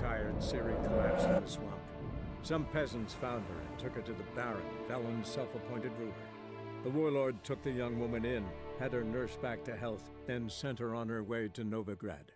tired, Ciri collapsed in the swamp. Some peasants found her and took her to the Baron, Valen's self-appointed ruler. The warlord took the young woman in, had her nursed back to health, then sent her on her way to Novigrad.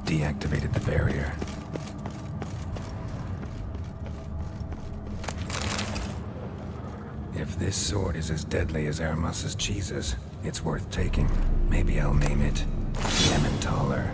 Deactivated the barrier. If this sword is as deadly as Aramus's cheeses, it's worth taking. Maybe I'll name it Emmentaler.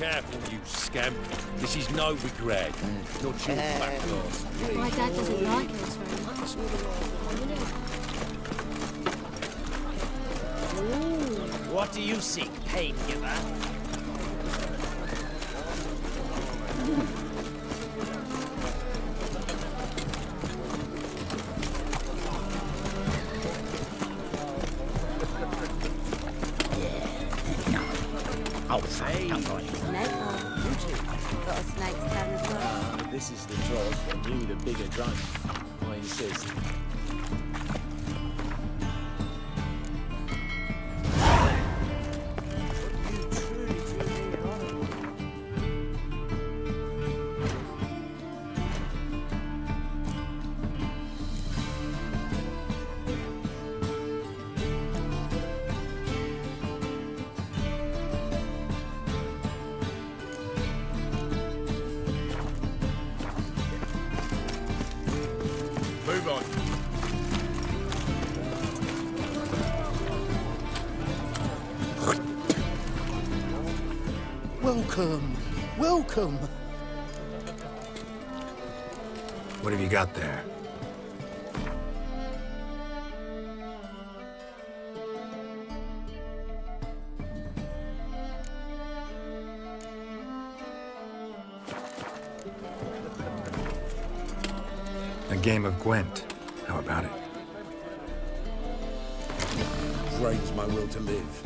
Careful, you scamp. This is no regret. Not your back loss. My dad doesn't like us very much. What do you seek, pain giver? Oh, hey. Come on. Snake? You too. Got a snake's down as well. This is the trough. Need a bigger drunk. I insist. Move on. Welcome. Welcome. What have you got there? A game of Gwent. How about it? Drains my will to live.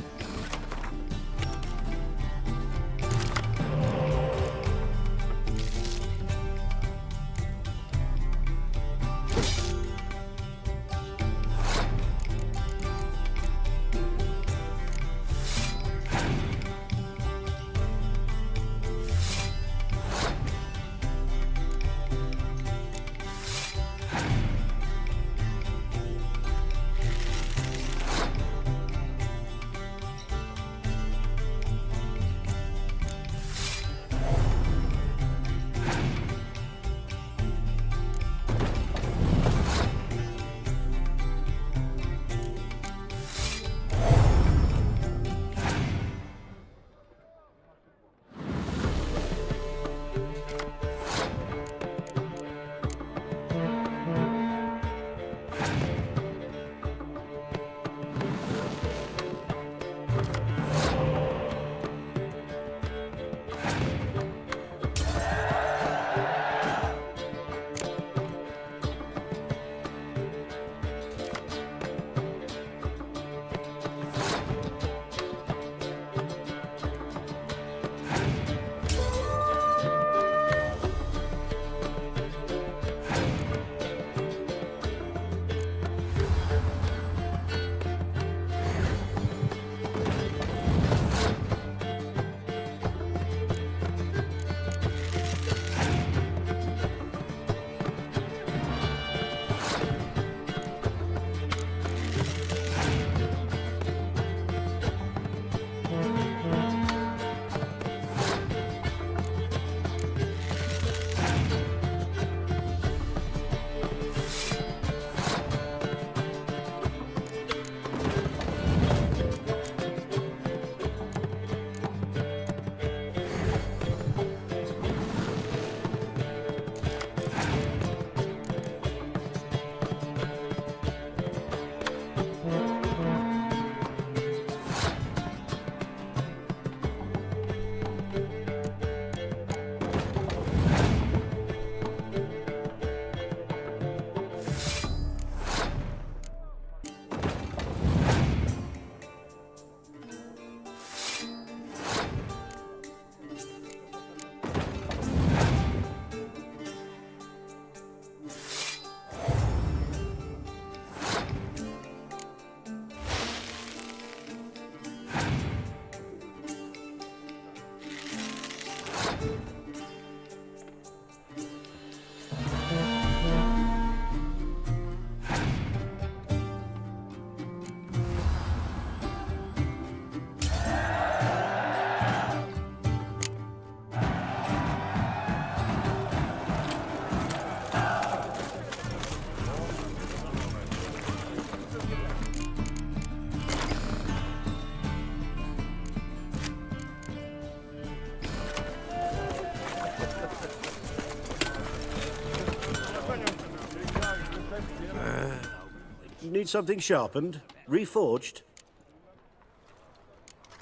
Need something sharpened? Reforged?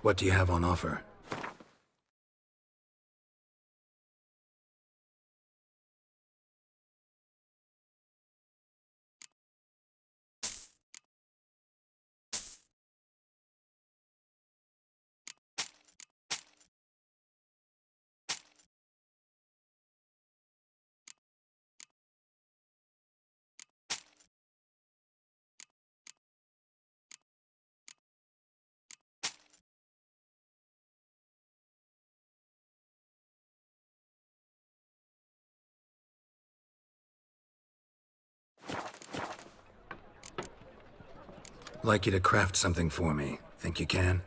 What do you have on offer? Like you to craft something for me. Think you can?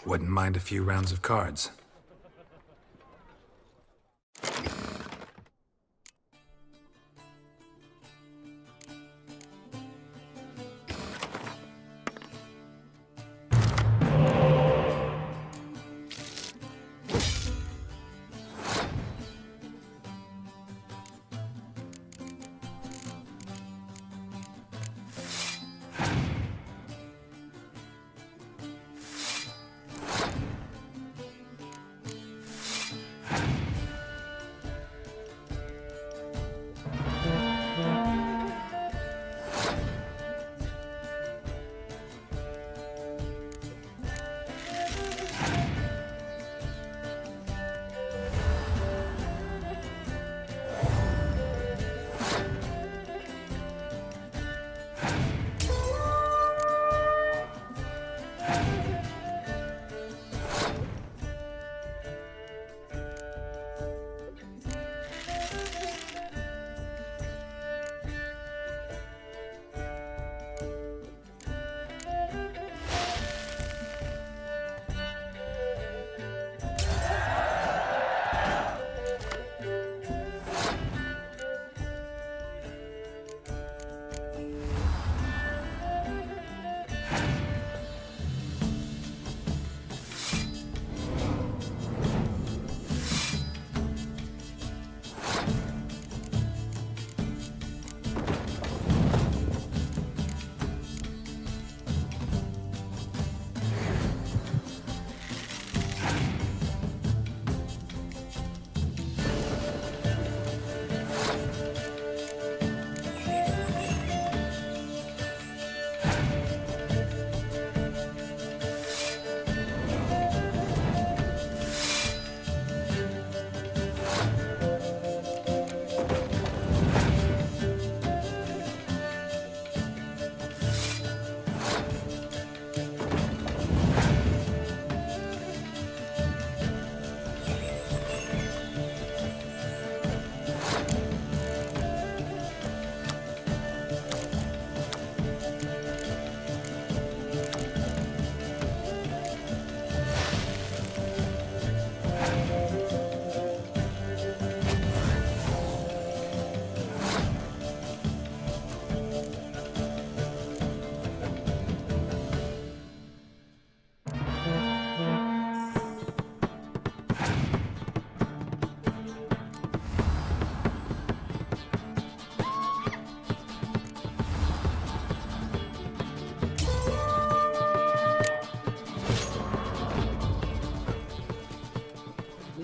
Wouldn't mind a few rounds of cards.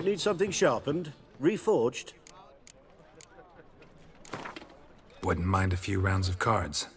Need something sharpened? Reforged? Wouldn't mind a few rounds of cards.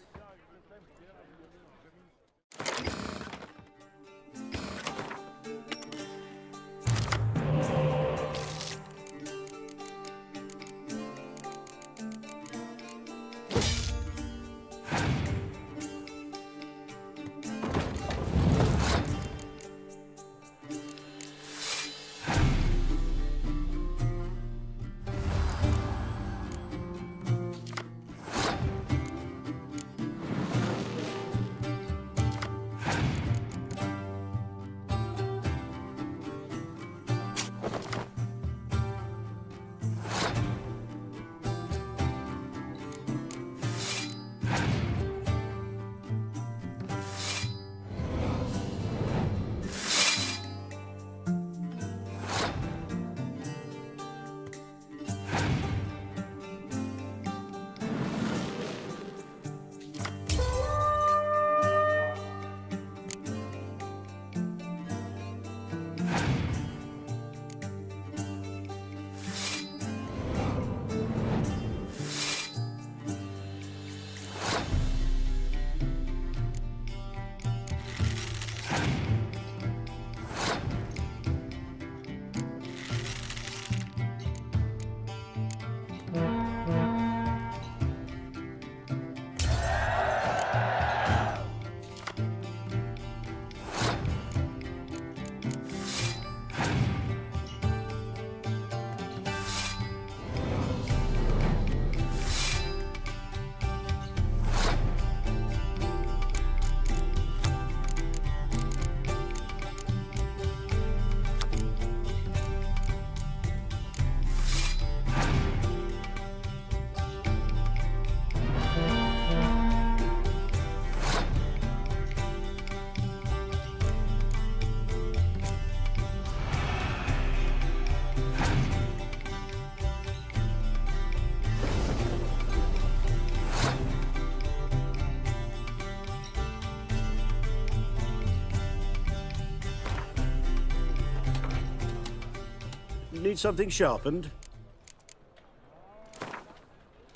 Need something sharpened?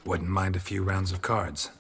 Wouldn't mind a few rounds of cards.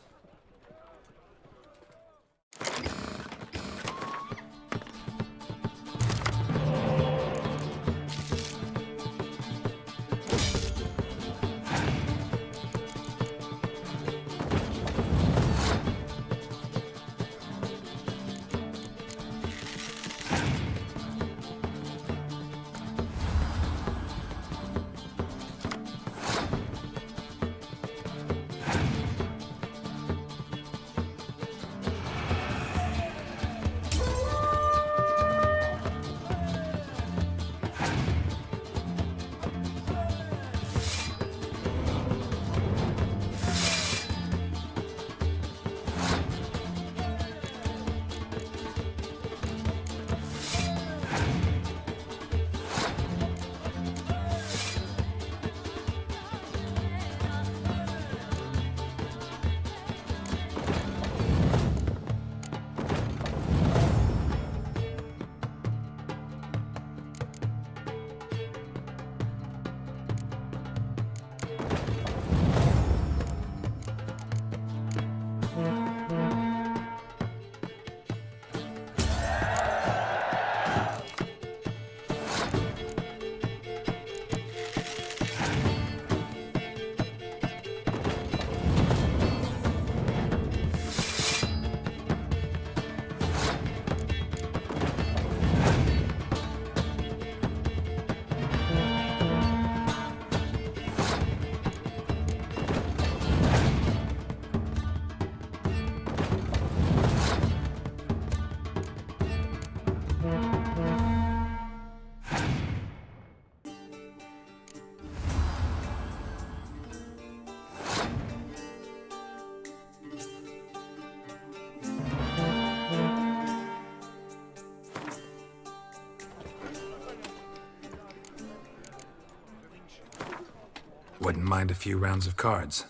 Wouldn't mind a few rounds of cards.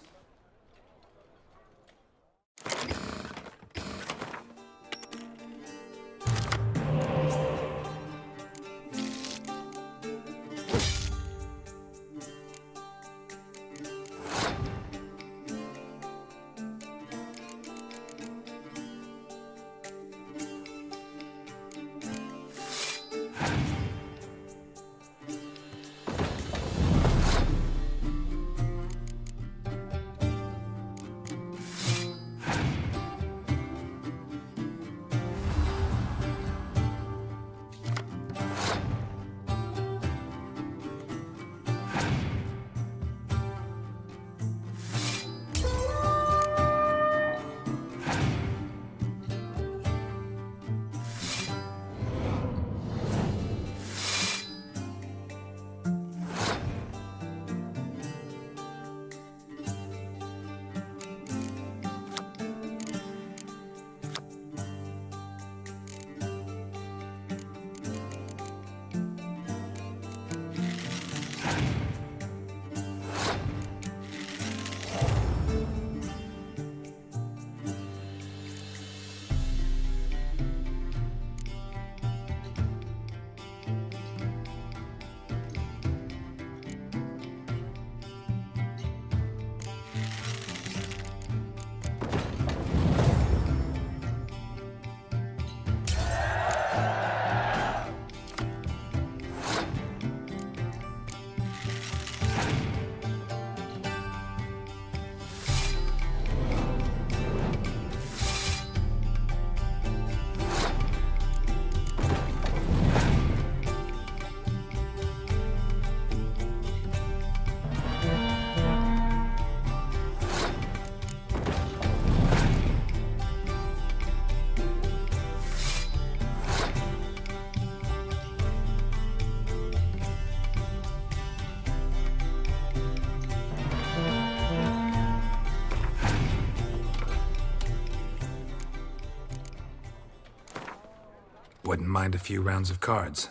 Wouldn't mind a few rounds of cards.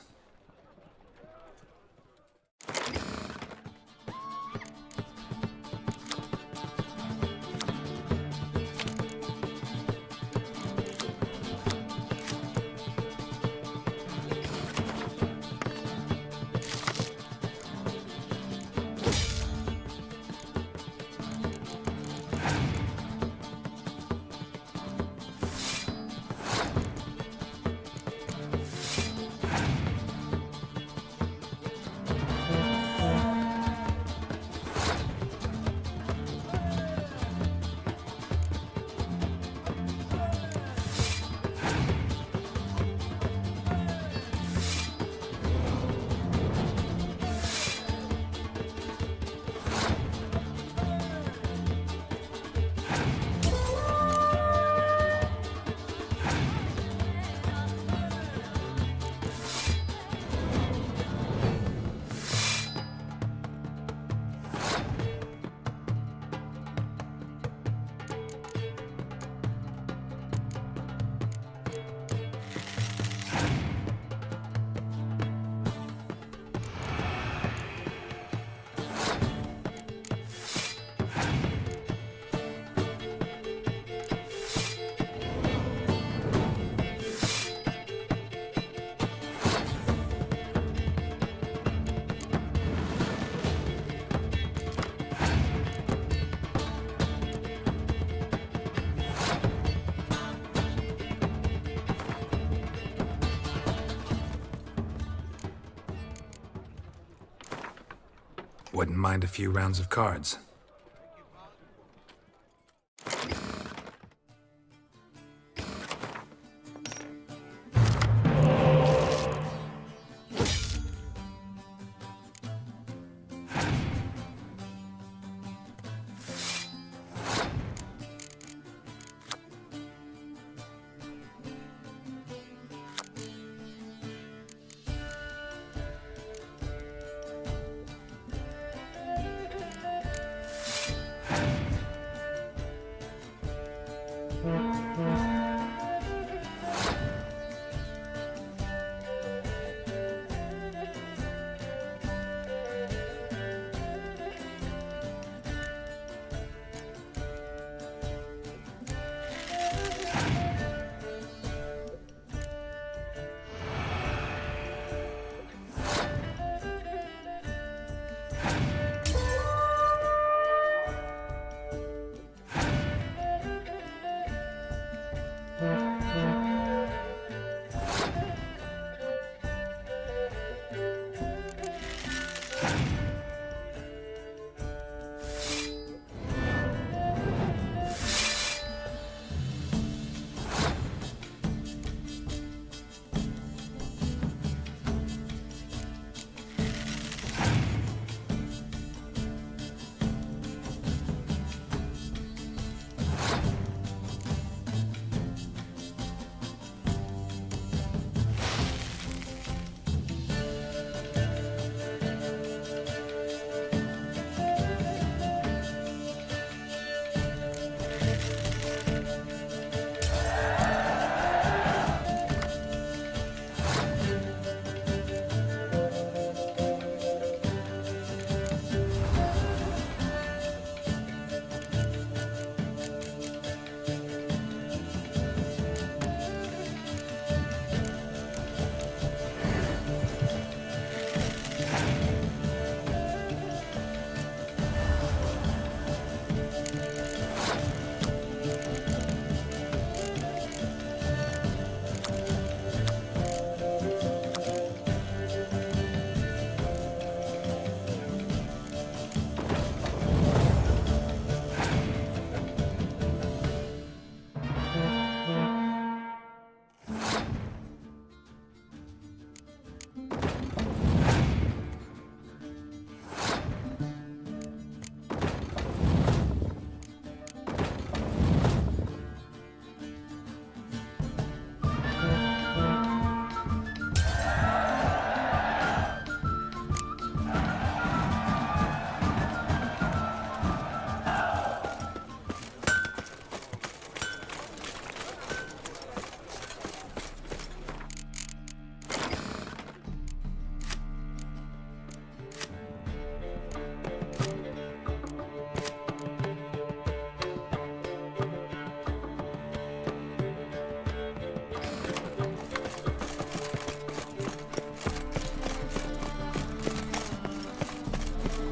Wouldn't mind a few rounds of cards.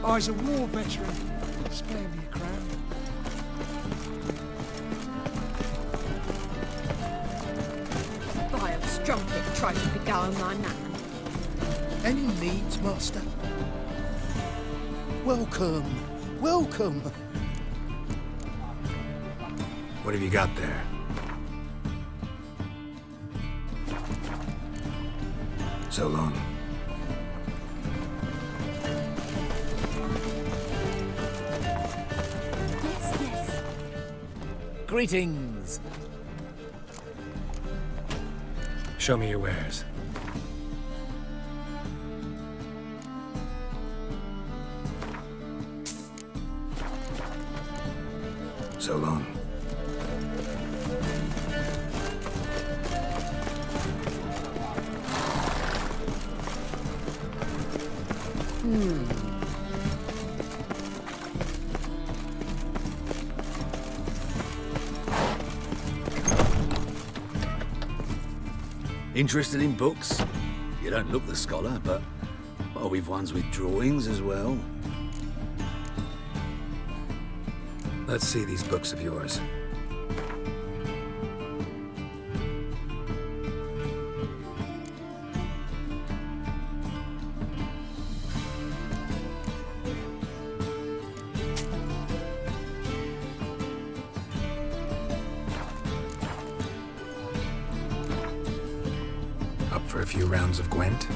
I's a war veteran. Spare me a crown. Vile strumpet tried to beguile my man. Any needs, master? Welcome, welcome. What have you got there? So long. Yes, yes. Greetings. Show me your wares. So long. Interested in books? You don't look the scholar, but we've ones with drawings as well. Let's see these books of yours. for a few rounds of Gwent?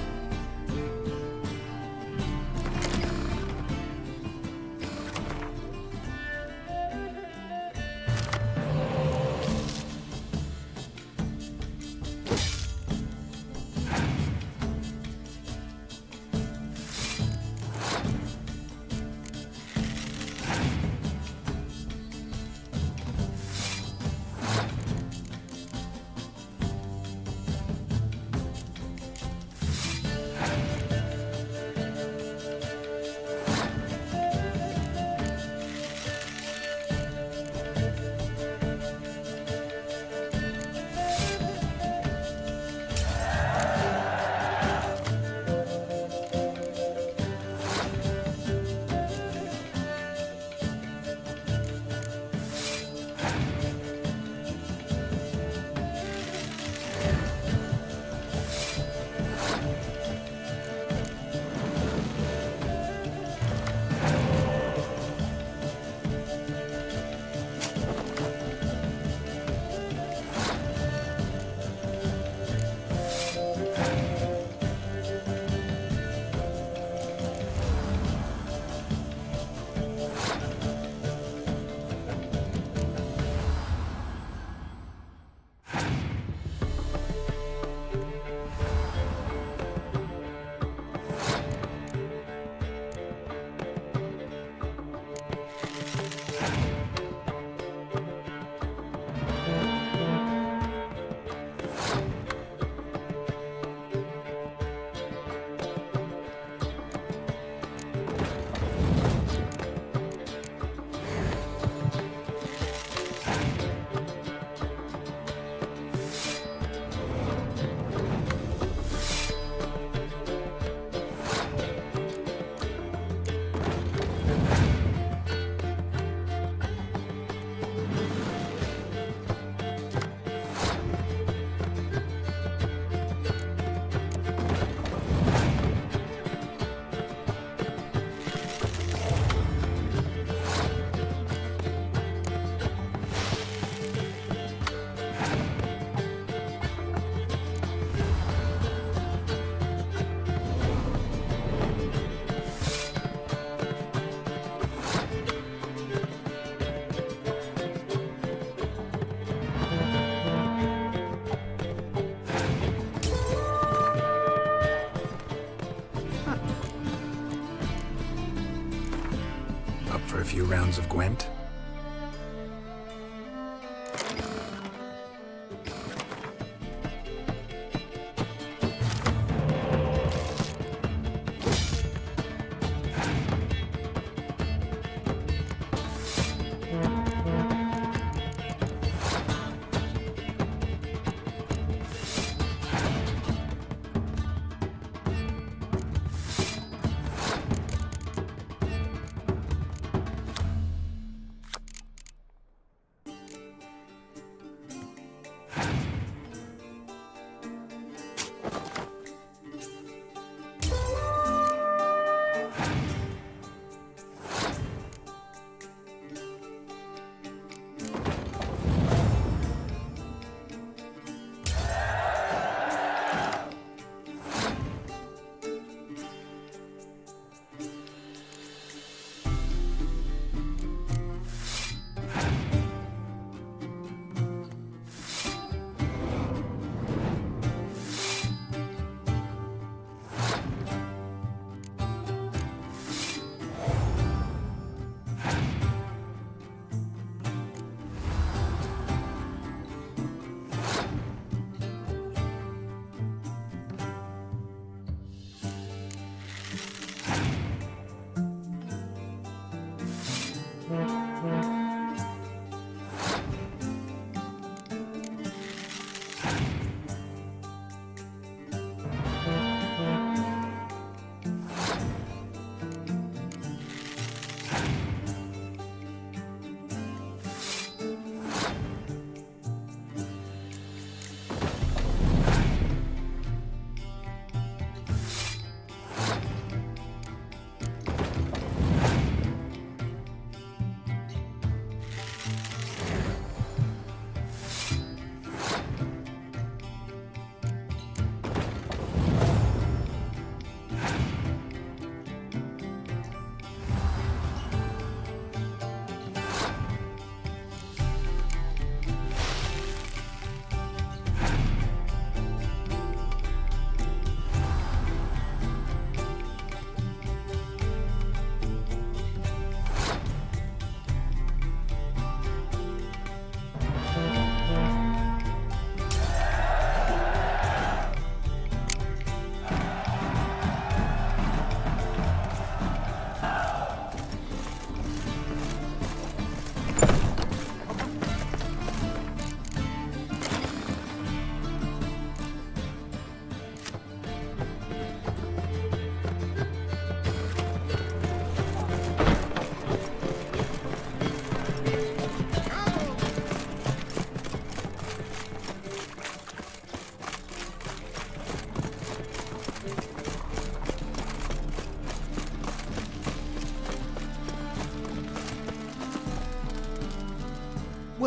For a few rounds of Gwent?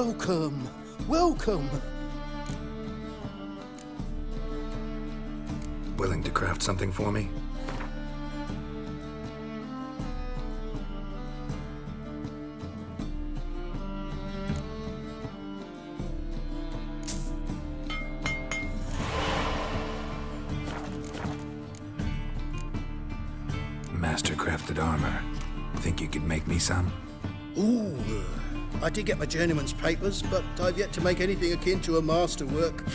Welcome. Welcome. Willing to craft something for me? Master-crafted armor. Think you could make me some? Ooh, I did get my journeyman's papers, but I've yet to make anything akin to a masterwork.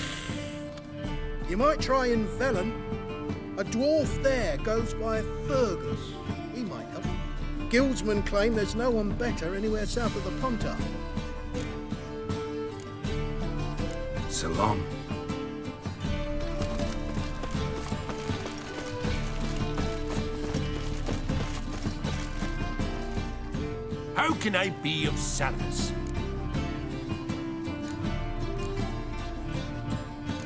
You might try in Velen. A dwarf there goes by Fergus. He might help. Guildsmen claim there's no one better anywhere south of the Pontar. So long. How can I be of service?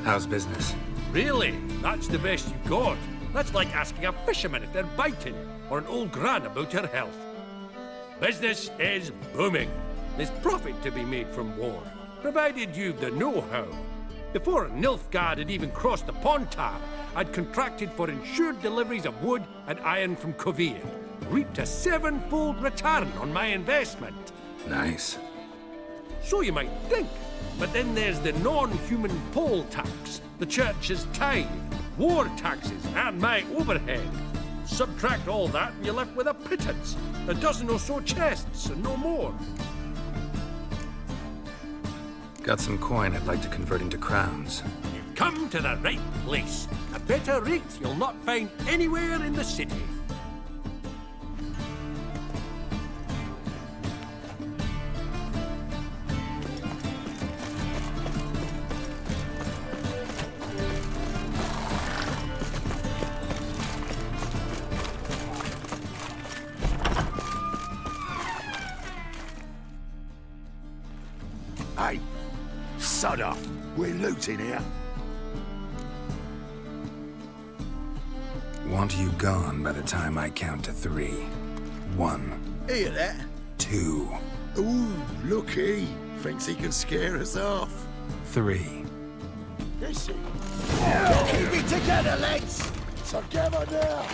How's business? Really? That's the best you got? That's like asking a fisherman if they're biting, or an old gran about her health. Business is booming. There's profit to be made from war, provided you've the know-how. Before Nilfgaard had even crossed the Pontar, I'd contracted for insured deliveries of wood and iron from Kovir, reaped a 7-fold return on my investment. Nice. So you might think. But then there's the non-human poll tax, the church's tithe, war taxes, and my overhead. Subtract all that and you're left with a pittance. A dozen or so chests, and no more. Got some coin I'd like to convert into crowns. You've come to the right place. A better rate you'll not find anywhere in the city. Hey, sod off. We're looting here. Want you gone by the time I count to 3. 1. Hear that? 2. Ooh, looky. Thinks he can scare us off. 3. Is he? Keep it together, lads. Together now.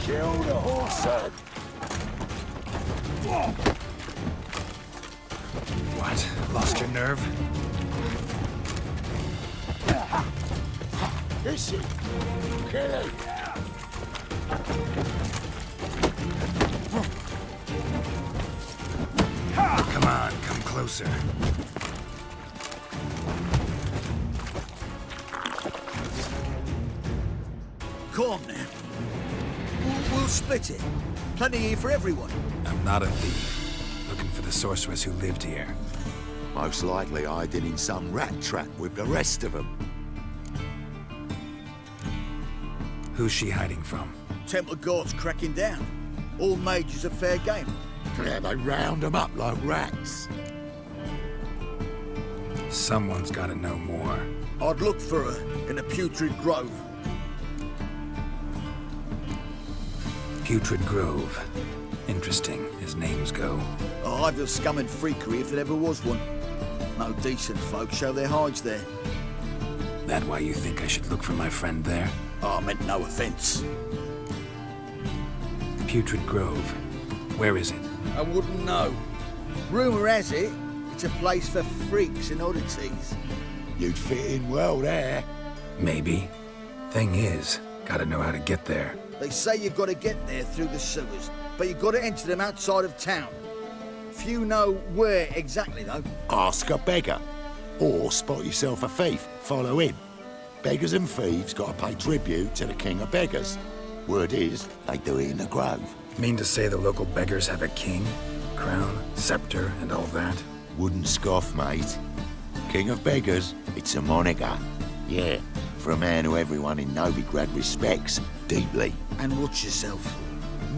Kill the horse. What? Lost your nerve? Is he? Kill him. Come on, come closer. Come on now. We'll split it. Plenty here for everyone. I'm not a thief. Looking for the sorceress who lived here. Most likely hiding in some rat trap with the rest of them. Who's she hiding from? Temple guards cracking down. All mages are fair game. Yeah, they round them up like rats. Someone's gotta know more. I'd look for her in a putrid grove. Putrid Grove. Interesting, as names go. A hive of scum and freakery if there ever was one. No decent folk show their hides there. That why you think I should look for my friend there? Oh, I meant no offence. Putrid Grove. Where is it? I wouldn't know. Rumour has it, it's a place for freaks and oddities. You'd fit in well there. Maybe. Thing is, gotta know how to get there. They say you've got to get there through the sewers, but you've got to enter them outside of town. Few know where exactly, though. Ask a beggar. Or spot yourself a thief. Follow him. Beggars and thieves got to pay tribute to the king of beggars. Word is, they do it in the grove. Mean to say the local beggars have a king, crown, scepter, and all that? Wouldn't scoff, mate. King of beggars, it's a moniker. Yeah, for a man who everyone in Novigrad respects deeply. And watch yourself.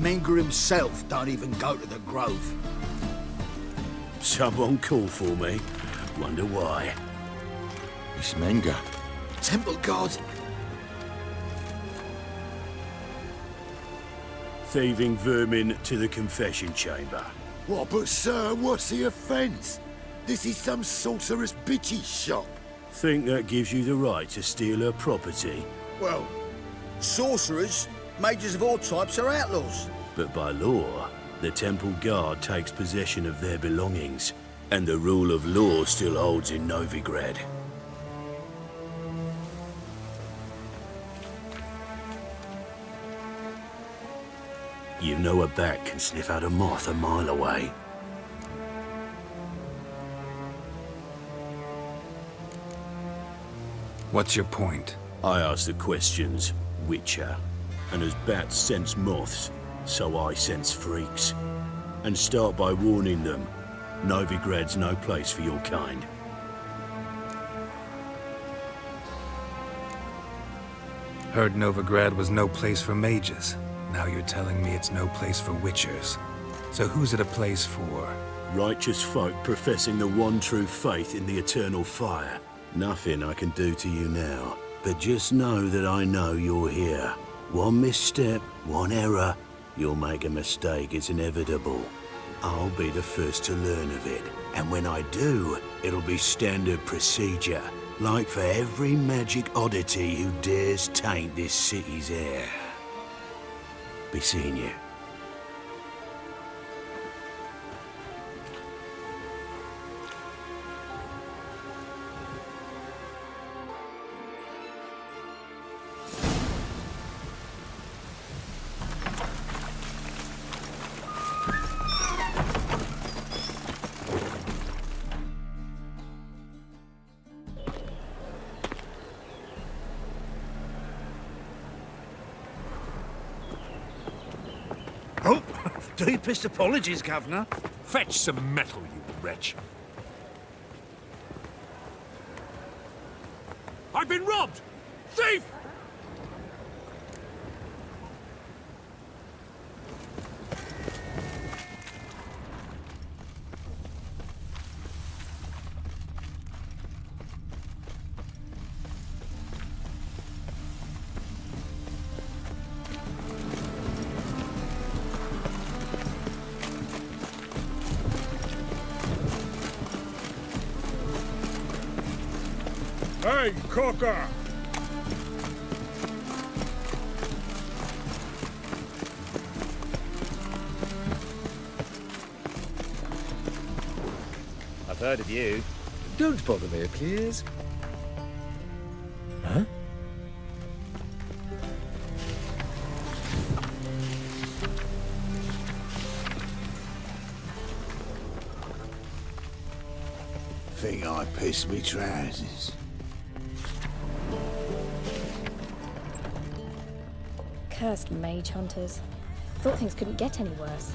Menger himself don't even go to the grove. Someone call for me. Wonder why. It's Menger. Temple guard. Thieving vermin to the confession chamber. What, but sir, what's the offence? This is some sorcerer's bitchy shop. Think that gives you the right to steal her property? Well, sorcerers, mages of all types are outlaws. But by law, the temple guard takes possession of their belongings, and the rule of law still holds in Novigrad. You know a bat can sniff out a moth a mile away. What's your point? I ask the questions, Witcher. And as bats sense moths, so I sense freaks. And start by warning them, Novigrad's no place for your kind. Heard Novigrad was no place for mages. Now you're telling me it's no place for witchers. So who's it a place for? Righteous folk professing the one true faith in the eternal fire. Nothing I can do to you now, but just know that I know you're here. One misstep, one error, you'll make a mistake, it's inevitable. I'll be the first to learn of it, and when I do, it'll be standard procedure, like for every magic oddity who dares taint this city's air. Be seeing you. Oh, deepest apologies, Governor. Fetch some metal, you wretch. I've been robbed! Thief! Hey, Cocker! I've heard of you. Don't bother me, please. Huh? Think I pissed me trousers. Cursed mage hunters. Thought things couldn't get any worse.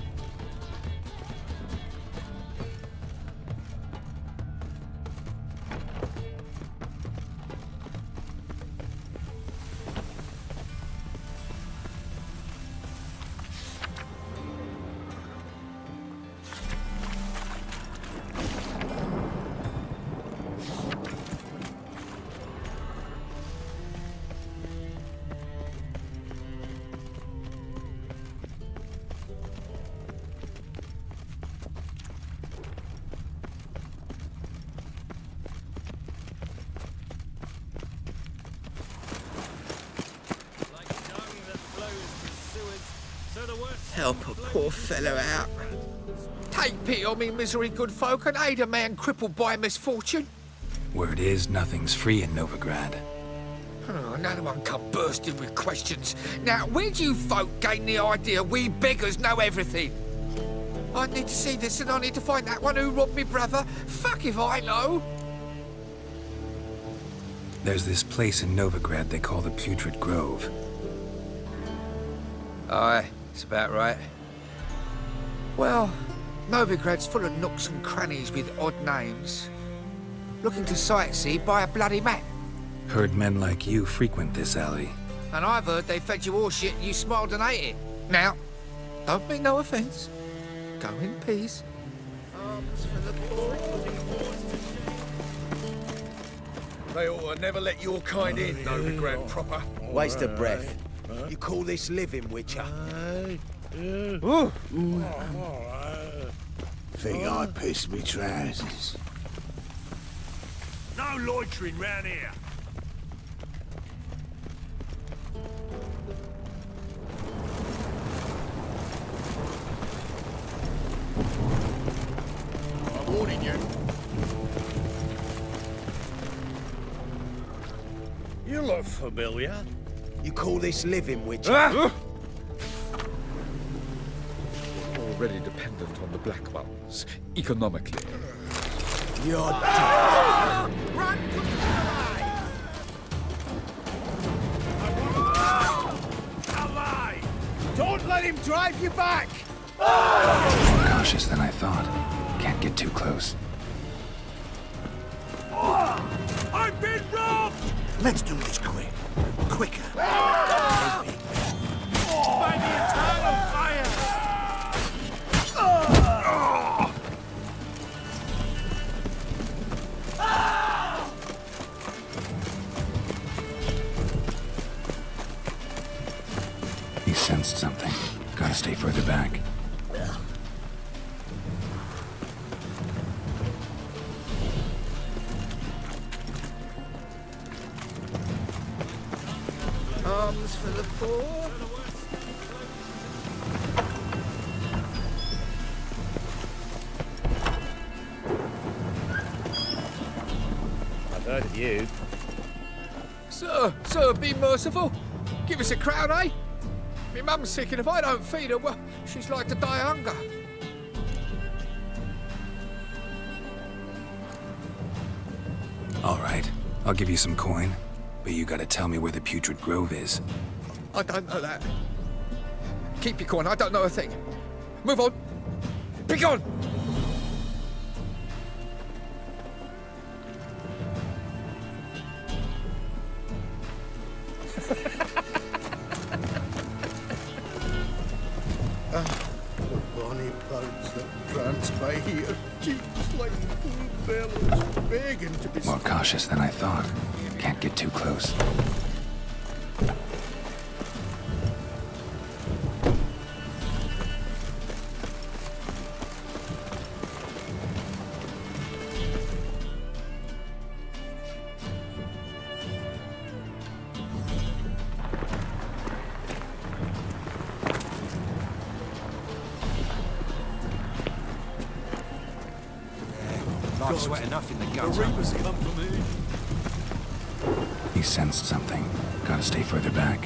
Help a poor fellow out. Take pity on me, misery, good folk, and aid a man crippled by misfortune. Word is, nothing's free in Novigrad. Oh, another one come bursting with questions. Now, where do you folk gain the idea we beggars know everything? I need to see this, and I need to find that one who robbed me brother. Fuck if I know. There's this place in Novigrad they call the Putrid Grove. Aye, it's about right. Well, Novigrad's full of nooks and crannies with odd names. Looking to sightsee, buy a bloody map. Heard men like you frequent this alley. And I've heard they fed you all shit and you smiled and ate it. Now, don't mean no offence. Go in peace. Arms for the poor. They ought to never let your kind in, Novigrad proper. Waste of breath. You call this living, Witcher? Think I pissed me trousers. No loitering round here. I'm warning you. You look familiar. You call this living, Witcher? Already dependent on the Black Ones, economically. You're dead. Run to the Ally! Don't let him drive you back! More cautious than I thought. Can't get too close. I've been robbed! Let's do this quick. Quicker. By the eternal fire! He sensed something. Gotta stay further back. arms for the poor. I've heard of you. Sir, be merciful. Give us a crown, eh? My mum's sick, and if I don't feed her, well, she's like to die of hunger. All right, I'll give you some coin, but you gotta tell me where the Putrid Grove is. I don't know that. Keep your coin, I don't know a thing. Move on. Be gone! The bonny boats that prance by here, cheeks like full bellows, begging to be... More cautious than I thought. Can't get too close. Life's wet enough in the gutter. The Reapers come for me. He sensed something. Gotta stay further back.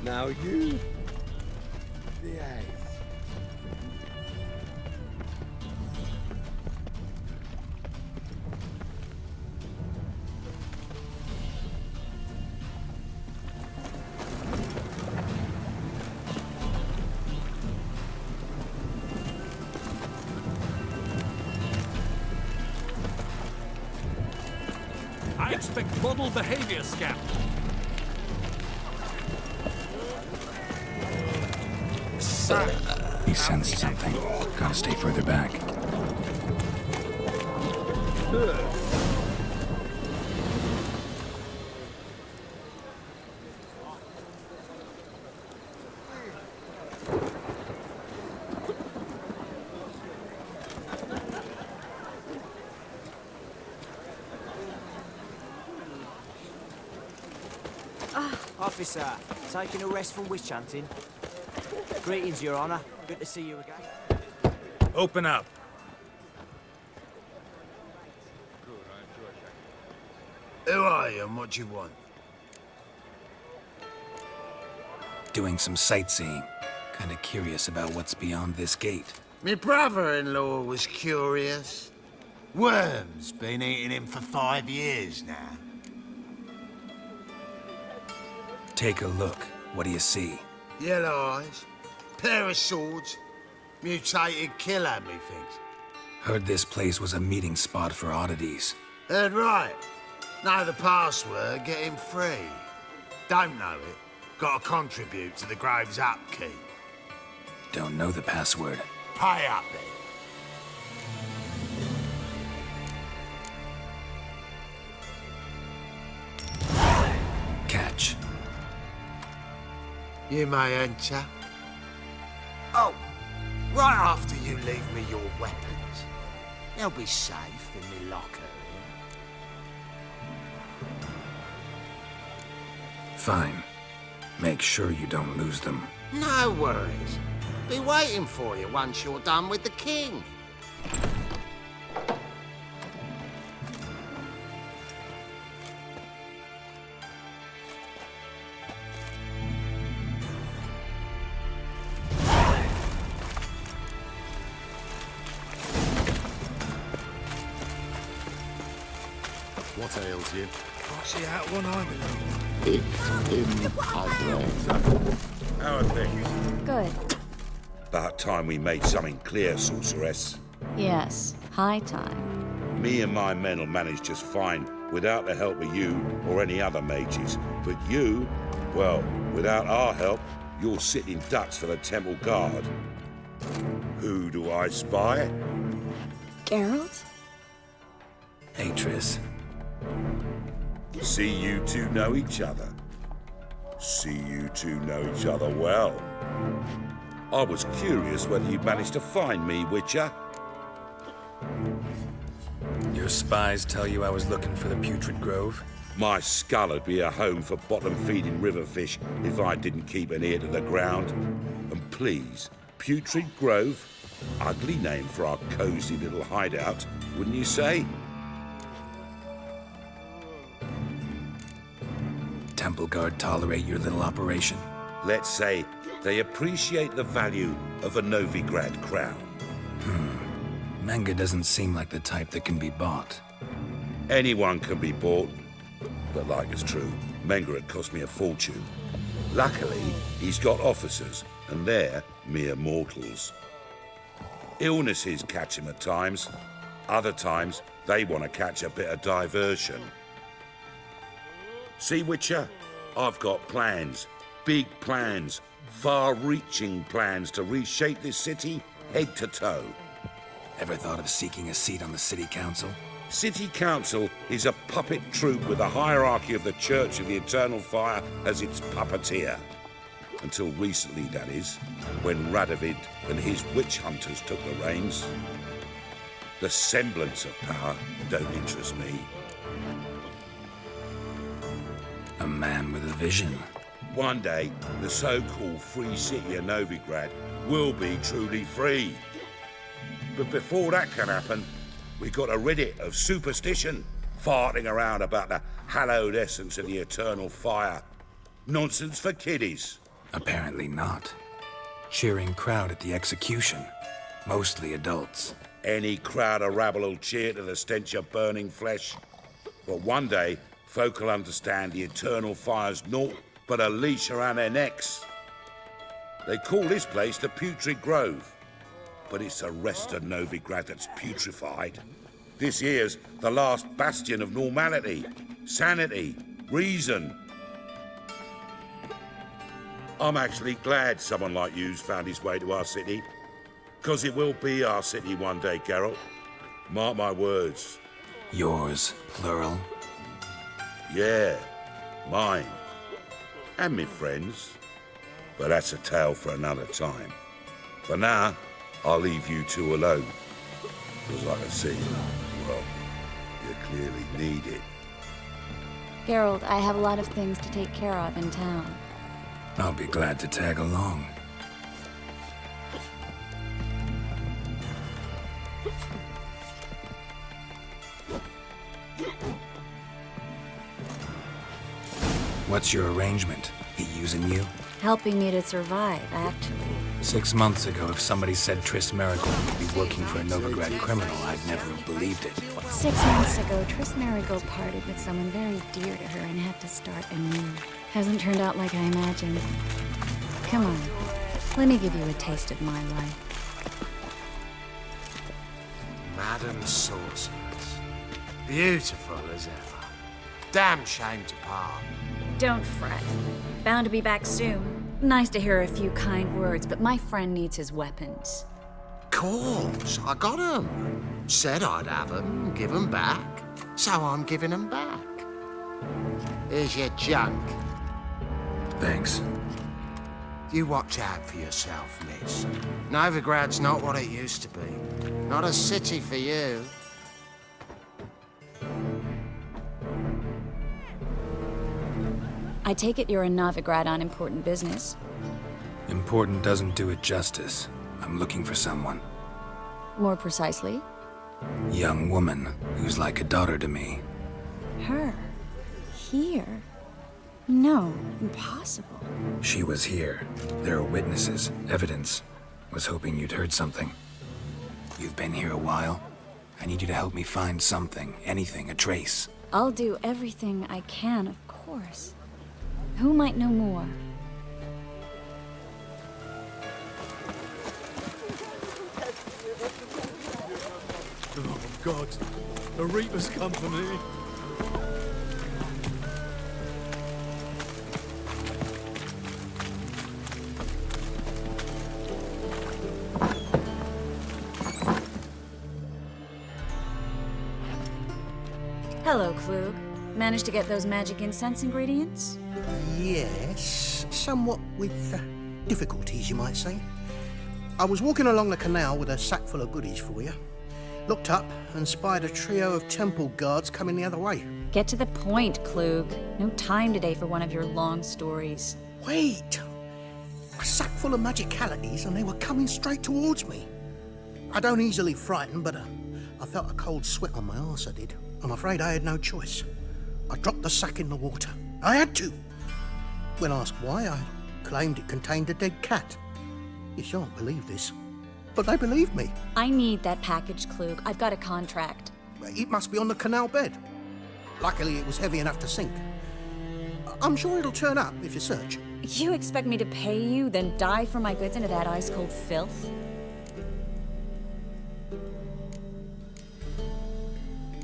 Now you... behave. I expect model behavior, Scout. He sensed something. Gotta stay further back. Officer, taking a rest from witch hunting. Greetings, Your Honor. Good to see you again. Open up. Who are you and what do you want? Doing some sightseeing. Kinda curious about what's beyond this gate. My brother-in-law was curious. Worms been eating him for 5 years now. Take a look. What do you see? Yellow eyes, pair of swords, mutated killer, methinks. Heard this place was a meeting spot for oddities. Heard right. Know the password, get him free. Don't know it, gotta contribute to the Grove's upkeep. Don't know the password. Pay up then. Catch. You may enter. Oh, right after you leave me your weapons. They'll be safe in me locker here. Fine. Make sure you don't lose them. No worries. Be waiting for you once you're done with the king. What ails you? Can't see out one eye, my lord. It's impossible. How are things? Good. About time we made something clear, sorceress. Yes, high time. Me and my men will manage just fine without the help of you or any other mages. But you, well, without our help, you're sitting ducks for the temple guard. Who do I spy? Geralt? Atris. See you two know each other. See you two know each other well. I was curious whether you managed to find me, Witcher. Your spies tell you I was looking for the Putrid Grove? My skull would be a home for bottom-feeding river fish if I didn't keep an ear to the ground. And please, Putrid Grove? Ugly name for our cozy little hideout, wouldn't you say? Temple Guard tolerate your little operation? Let's say they appreciate the value of a Novigrad crown. Manga doesn't seem like the type that can be bought. Anyone can be bought, but like it's true, Menga had cost me a fortune. Luckily, he's got officers, and they're mere mortals. Illnesses catch him at times. Other times, they want to catch a bit of diversion. See, Witcher? I've got plans. Big plans. Far-reaching plans to reshape this city head to toe. Ever thought of seeking a seat on the city council? City Council is a puppet troupe with the hierarchy of the Church of the Eternal Fire as its puppeteer. Until recently, that is, when Radovid and his witch hunters took the reins. The semblance of power don't interest me. A man with a vision. One day, the so-called free city of Novigrad will be truly free. But before that can happen, we got to rid it of superstition, farting around about the hallowed essence of the eternal fire. Nonsense for kiddies. Apparently not. Cheering crowd at the execution. Mostly adults. Any crowd of rabble will cheer to the stench of burning flesh. But one day, folk will understand the eternal fire's naught but a leash around their necks. They call this place the Putrid Grove. But it's the rest of Novigrad that's putrefied. This here's the last bastion of normality, sanity, reason. I'm actually glad someone like you's found his way to our city. 'Cause it will be our city one day, Geralt. Mark my words. Yours, plural? Yeah, mine. And me friends. But that's a tale for another time. For now, I'll leave you two alone. Because I can see, well, you clearly need it. Geralt, I have a lot of things to take care of in town. I'll be glad to tag along. What's your arrangement? He using you? Helping me to survive, actually. 6 months ago, if somebody said Triss Marigold would be working for a Novigrad criminal, I'd never have believed it. 6 months ago, Triss Marigold parted with someone very dear to her and had to start anew. Hasn't turned out like I imagined. Come on, let me give you a taste of my life. Madam Sorceress. Beautiful as ever. Damn shame to part. Don't fret. Bound to be back soon. Nice to hear a few kind words, but my friend needs his weapons. Course, I got 'em. Said I'd have 'em, give 'em back. So I'm giving 'em back. Here's your junk. Thanks. You watch out for yourself, miss. Novigrad's not what it used to be. Not a city for you. I take it you're in Novigrad on important business. Important doesn't do it justice. I'm looking for someone. More precisely? Young woman who's like a daughter to me. Her? Here? No, impossible. She was here. There are witnesses, evidence. Was hoping you'd heard something. You've been here a while. I need you to help me find something, anything, a trace. I'll do everything I can, of course. Who might know more? Oh, God. The Reaper's come for me. Hello, Klug. Managed to get those magic incense ingredients? Yes, somewhat with difficulties, you might say. I was walking along the canal with a sack full of goodies for you. Looked up and spied a trio of temple guards coming the other way. Get to the point, Klug. No time today for one of your long stories. Wait! A sack full of magicalities and they were coming straight towards me. I don't easily frighten, but I felt a cold sweat on my arse, I did. I'm afraid I had no choice. I dropped the sack in the water. I had to. When asked why, I claimed it contained a dead cat. You shan't believe this, but they believed me. I need that package, Klug. I've got a contract. It must be on the canal bed. Luckily, it was heavy enough to sink. I'm sure it'll turn up if you search. You expect me to pay you, then dive for my goods into that ice-cold filth?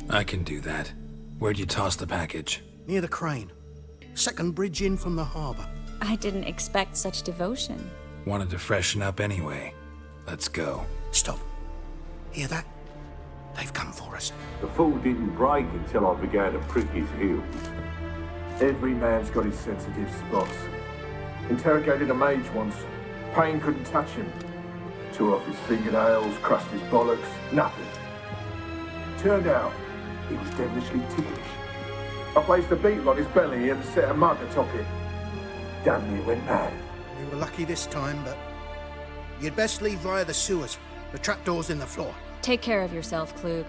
I can do that. Where'd you toss the package? Near the crane. Second bridge in from the harbour. I didn't expect such devotion. Wanted to freshen up anyway. Let's go. Stop. Hear that? They've come for us. The fool didn't break until I began to prick his heels. Every man's got his sensitive spots. Interrogated a mage once. Pain couldn't touch him. Tore off his fingernails, crushed his bollocks, nothing. Turned out, he was devilishly ticklish. I placed a beetle on his belly and set a mug atop it. Damn near went mad. We were lucky this time, but you'd best leave via the sewers. The trapdoor's in the floor. Take care of yourself, Klug.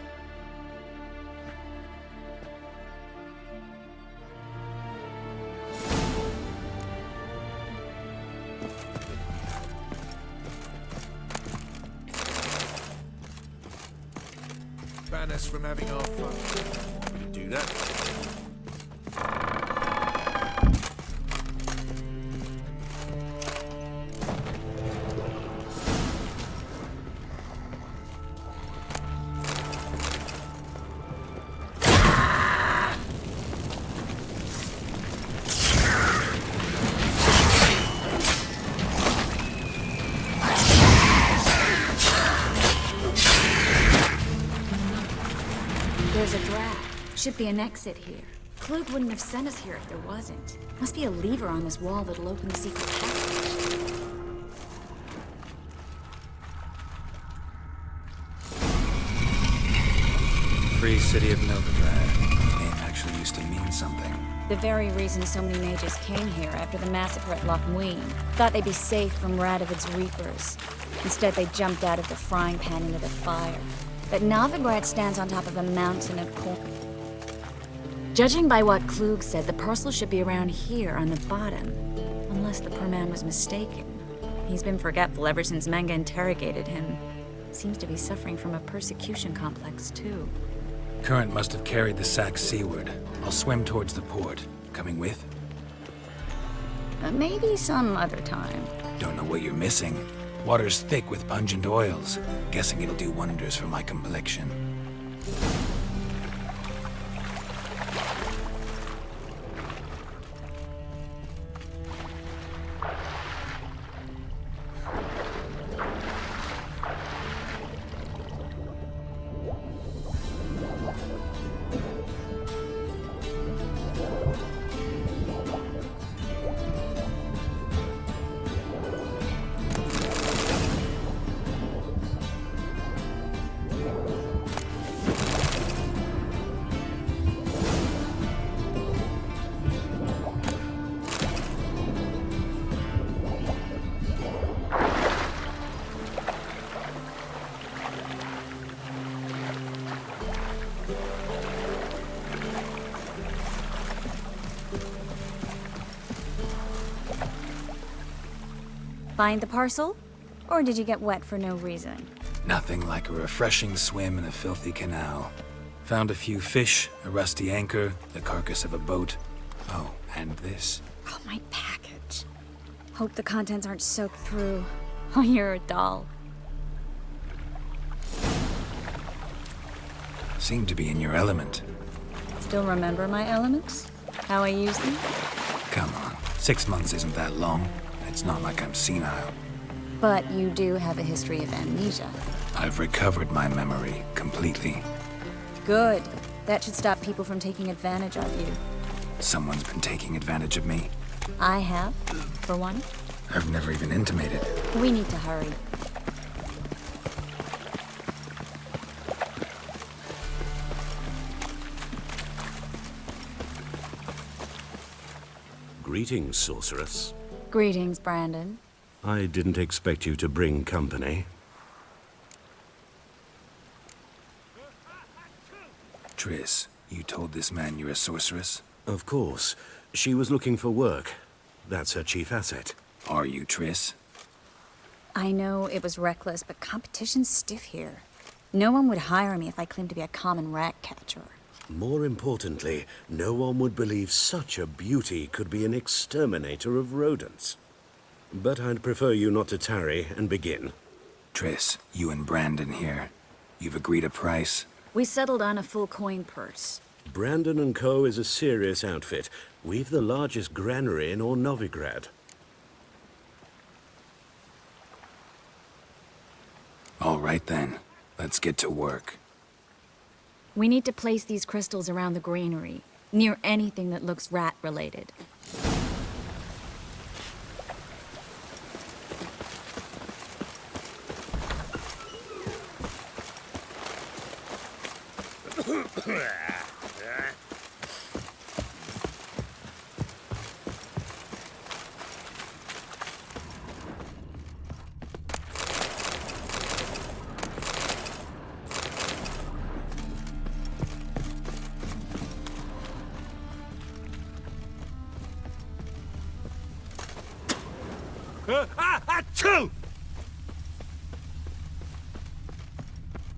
Ban us from having our fun. We can do that. There's a draft. Should be an exit here. Klug wouldn't have sent us here if there wasn't. Must be a lever on this wall that'll open the secret passage. Free City of Novigrad. Name actually used to mean something. The very reason so many mages came here after the massacre at Loch Muin. Thought they'd be safe from Radovid's reapers. Instead, they jumped out of the frying pan into the fire. But Novigrad stands on top of a mountain of corn. Judging by what Klug said, the parcel should be around here on the bottom. Unless the poor man was mistaken. He's been forgetful ever since Manga interrogated him. Seems to be suffering from a persecution complex, too. Current must have carried the sack seaward. I'll swim towards the port. Coming with? Maybe some other time. Don't know what you're missing. Water's thick with pungent oils. Guessing it'll do wonders for my complexion. Find the parcel? Or did you get wet for no reason? Nothing like a refreshing swim in a filthy canal. Found a few fish, a rusty anchor, the carcass of a boat. Oh, and this. Oh, my package. Hope the contents aren't soaked through. Oh, you're a doll. Seem to be in your element. Still remember my elements? How I use them? Come on, 6 months isn't that long. It's not like I'm senile. But you do have a history of amnesia. I've recovered my memory completely. Good. That should stop people from taking advantage of you. Someone's been taking advantage of me. I have, for one. I've never even intimated. We need to hurry. Greetings, sorceress. Greetings, Brandon. I didn't expect you to bring company. Triss, you told this man you're a sorceress? Of course. She was looking for work. That's her chief asset. Are you, Triss? I know it was reckless, but competition's stiff here. No one would hire me if I claimed to be a common rat catcher. More importantly, no one would believe such a beauty could be an exterminator of rodents. But I'd prefer you not to tarry and begin. Triss, you and Brandon here. You've agreed a price? We settled on a full coin purse. Brandon & Co. is a serious outfit. We've the largest granary in all Novigrad. All right then. Let's get to work. We need to place these crystals around the granary, near anything that looks rat-related.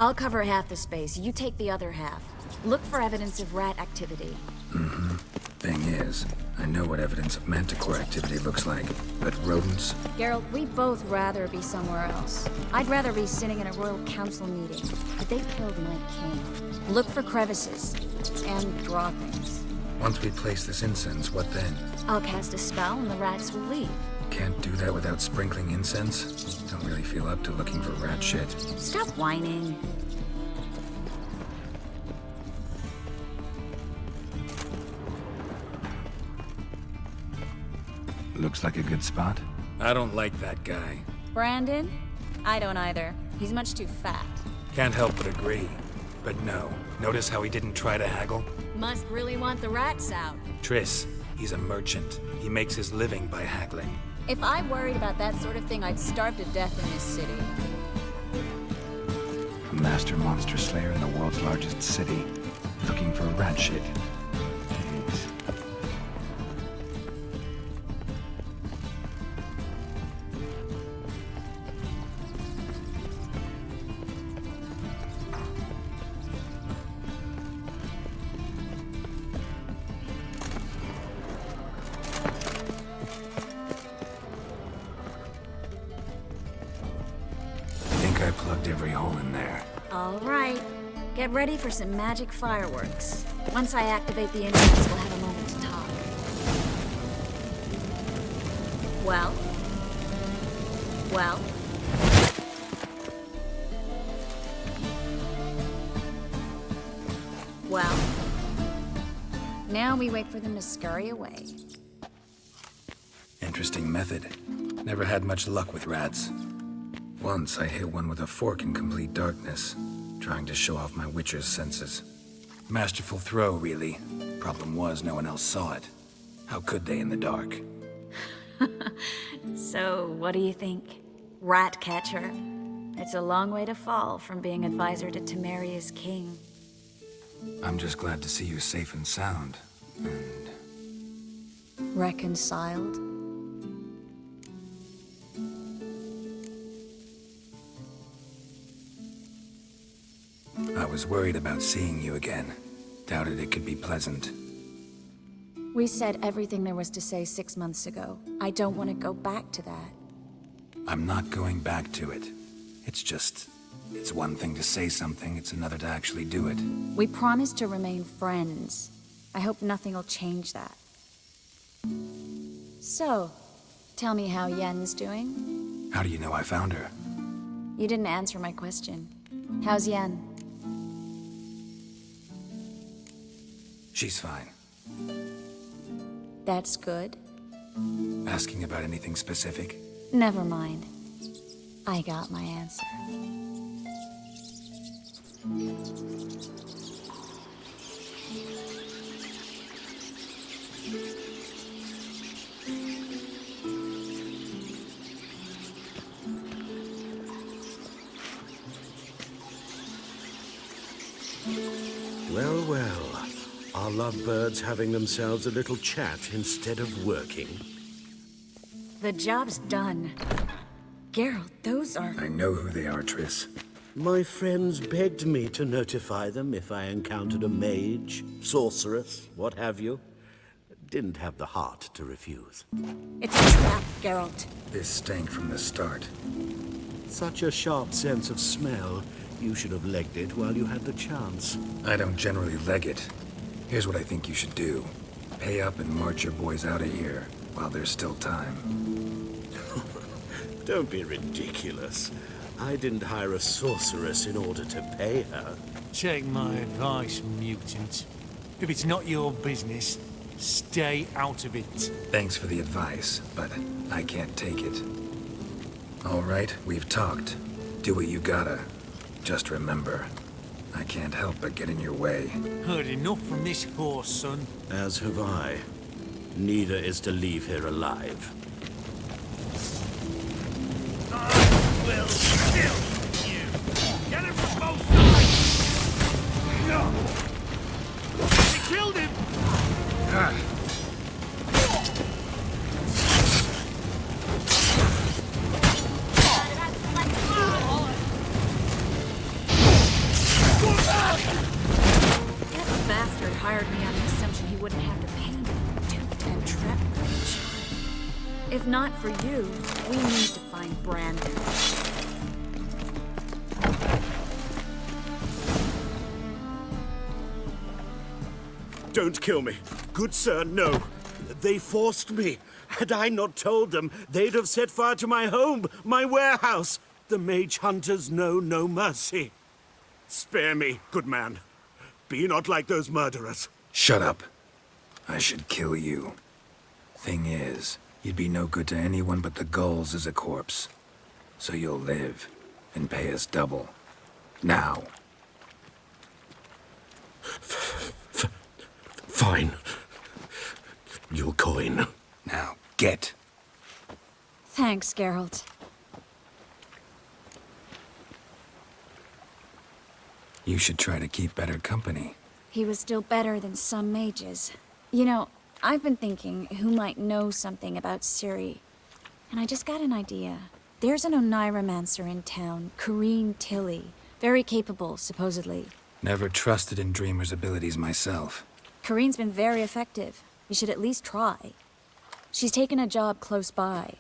I'll cover half the space. You take the other half. Look for evidence of rat activity. Mm-hmm. Thing is, I know what evidence of manticore activity looks like, but rodents? Geralt, we'd both rather be somewhere else. I'd rather be sitting in a royal council meeting, but they killed my king. Look for crevices, and draw things. Once we place this incense, what then? I'll cast a spell and the rats will leave. Can't do that without sprinkling incense? Don't really feel up to looking for rat shit. Stop whining. Looks like a good spot. I don't like that guy. Brandon? I don't either. He's much too fat. Can't help but agree. But no. Notice how he didn't try to haggle? Must really want the rats out. Triss, he's a merchant. He makes his living by haggling. If I worried about that sort of thing, I'd starve to death in this city. A master monster slayer in the world's largest city. Looking for rat shit. plugged every hole in there. All right. Get ready for some magic fireworks. Once I activate the engines, we'll have a moment to talk. Well? Well? Well? Now we wait for them to scurry away. Interesting method. Never had much luck with rats. Once I hit one with a fork in complete darkness, trying to show off my witcher's senses. Masterful throw, really. Problem was, no one else saw it. How could they in the dark? So, what do you think? Rat catcher? It's a long way to fall from being advisor to Temeria's king. I'm just glad to see you safe and sound. And Reconciled? I was worried about seeing you again. Doubted it could be pleasant. We said everything there was to say 6 months ago. I don't want to go back to that. I'm not going back to it. It's one thing to say something, it's another to actually do it. We promised to remain friends. I hope nothing will change that. So, tell me how Yen's doing? How do you know I found her? You didn't answer my question. How's Yen? She's fine. That's good. Asking about anything specific? Never mind. I got my answer. Well, well. Are lovebirds having themselves a little chat instead of working? The job's done. Geralt, those are... I know who they are, Triss. My friends begged me to notify them if I encountered a mage, sorceress, what have you. Didn't have the heart to refuse. It's a trap, Geralt. This stank from the start. Such a sharp sense of smell. You should have legged it while you had the chance. I don't generally leg it. Here's what I think you should do. Pay up and march your boys out of here while there's still time. Don't be ridiculous. I didn't hire a sorceress in order to pay her. Take my advice, mutant. If it's not your business, stay out of it. Thanks for the advice, but I can't take it. All right, we've talked. Do what you gotta. Just remember, I can't help but get in your way. Heard enough from this horse, son. As have I. Neither is to leave here alive. I will kill you! Get him from both sides! He killed him! That bastard hired me on the assumption he wouldn't have to pay me. Duped and trapped by a charm. If not for you, we need to find Brandon. Don't kill me. Good sir, no. They forced me. Had I not told them, they'd have set fire to my home, my warehouse. The mage hunters know no mercy. Spare me, good man. Be not like those murderers. Shut up. I should kill you. Thing is, you'd be no good to anyone but the gulls as a corpse. So you'll live and pay us double. Now. Fine. Your coin. Now, get. Thanks, Geralt. You should try to keep better company. He was still better than some mages. You know, I've been thinking who might know something about Ciri. And I just got an idea. There's an Oneiromancer in town, Corrine Tilly. Very capable, supposedly. Never trusted in Dreamer's abilities myself. Corrine's been very effective. You should at least try. She's taken a job close by.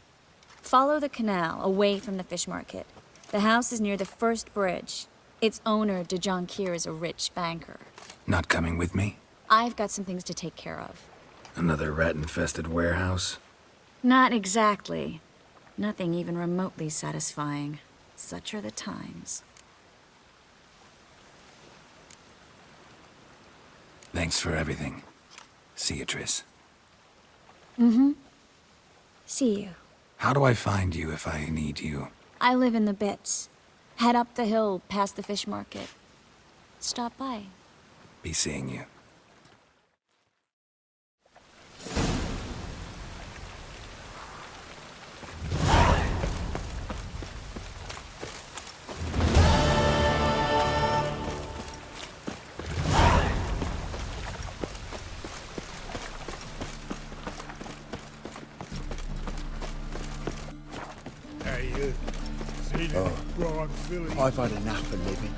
Follow the canal, away from the fish market. The house is near the first bridge. Its owner, Dejon Kier, is a rich banker. Not coming with me? I've got some things to take care of. Another rat-infested warehouse? Not exactly. Nothing even remotely satisfying. Such are the times. Thanks for everything. See you, Triss. Mm-hmm. See you. How do I find you if I need you? I live in the Bits. Head up the hill past the fish market. Stop by. Be seeing you. Hey, see where I'm feeling. I've had enough of living.